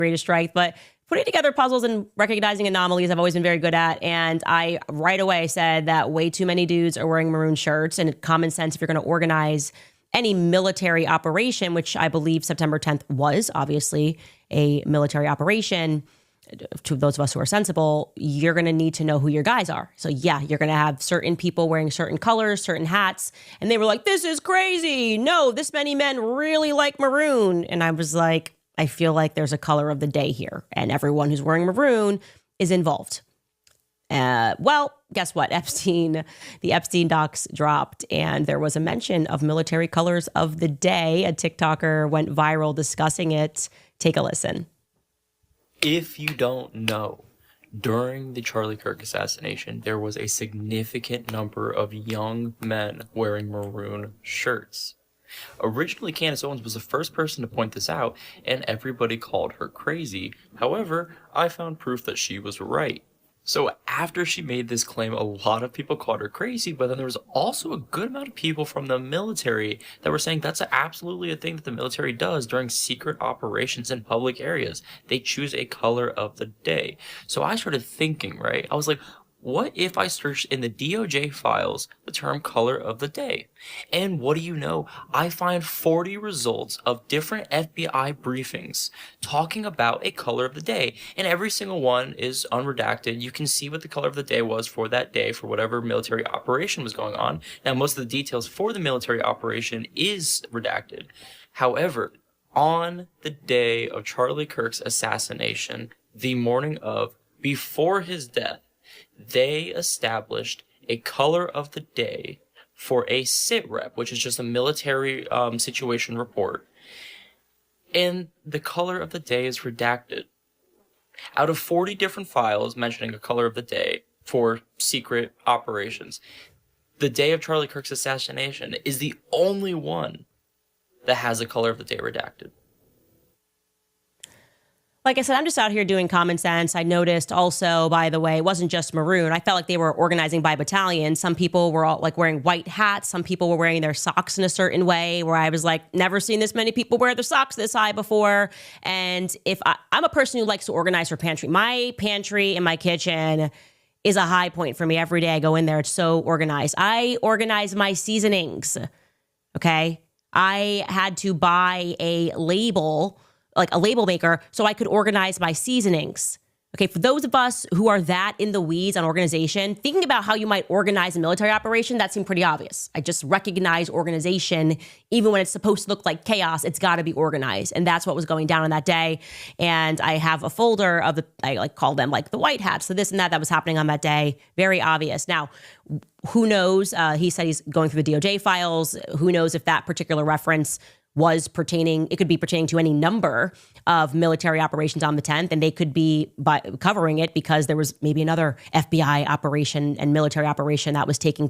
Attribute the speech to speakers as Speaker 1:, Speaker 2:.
Speaker 1: greatest strength, but putting together puzzles and recognizing anomalies I've always been very good at. And I right away said that way too many dudes are wearing maroon shirts, and common sense, if you're going to organize any military operation, which I believe September 10th was obviously a military operation, to those of us who are sensible, you're going to need to know who your guys are. So yeah, you're going to have certain people wearing certain colors, certain hats. And they were like, this is crazy. No, this many men really like maroon. And I was like, I feel like there's a color of the day here, and everyone who's wearing maroon is involved. Well, guess what? The Epstein docs dropped, and there was a mention of military colors of the day. A TikToker went viral discussing it. Take a listen.
Speaker 2: If you don't know, during the Charlie Kirk assassination, there was a significant number of young men wearing maroon shirts. Originally, Candace Owens was the first person to point this out, and everybody called her crazy. However, I found proof that she was right. So after she made this claim, a lot of people called her crazy, but then there was also a good amount of people from the military that were saying that's absolutely a thing that the military does during secret operations in public areas. They choose a color of the day. So I started thinking, right? I was like, what if I searched in the DOJ files the term color of the day? And what do you know? I find 40 results of different FBI briefings talking about a color of the day. And every single one is unredacted. You can see what the color of the day was for that day for whatever military operation was going on. Now, most of the details for the military operation is redacted. However, on the day of Charlie Kirk's assassination, the morning of, before his death, they established a color of the day for a SITREP, which is just a military situation report. And the color of the day is redacted. Out of 40 different files mentioning a color of the day for secret operations, the day of Charlie Kirk's assassination is the only one that has a color of the day redacted.
Speaker 1: Like I said, I'm just out here doing common sense. I noticed also, by the way, it wasn't just maroon. I felt like they were organizing by battalion. Some people were all like wearing white hats. Some people were wearing their socks in a certain way where I was like, never seen this many people wear their socks this high before. And I'm a person who likes to organize her pantry. My pantry in my kitchen is a high point for me. Every day I go in there, it's so organized. I organize my seasonings, okay? I had to buy a label, like a label maker, so I could organize my seasonings. Okay, for those of us who are that in the weeds on organization, thinking about how you might organize a military operation, that seemed pretty obvious. I just recognize organization. Even when it's supposed to look like chaos, it's got to be organized. And that's what was going down on that day. And I have a folder of I like call them like the white hats, so this and that was happening on that day. Very obvious. Now, who knows? He said he's going through the DOJ files. Who knows if that particular reference was pertaining, it could be pertaining to any number of military operations on the 10th, and they could be covering it because there was maybe another FBI operation and military operation that was taking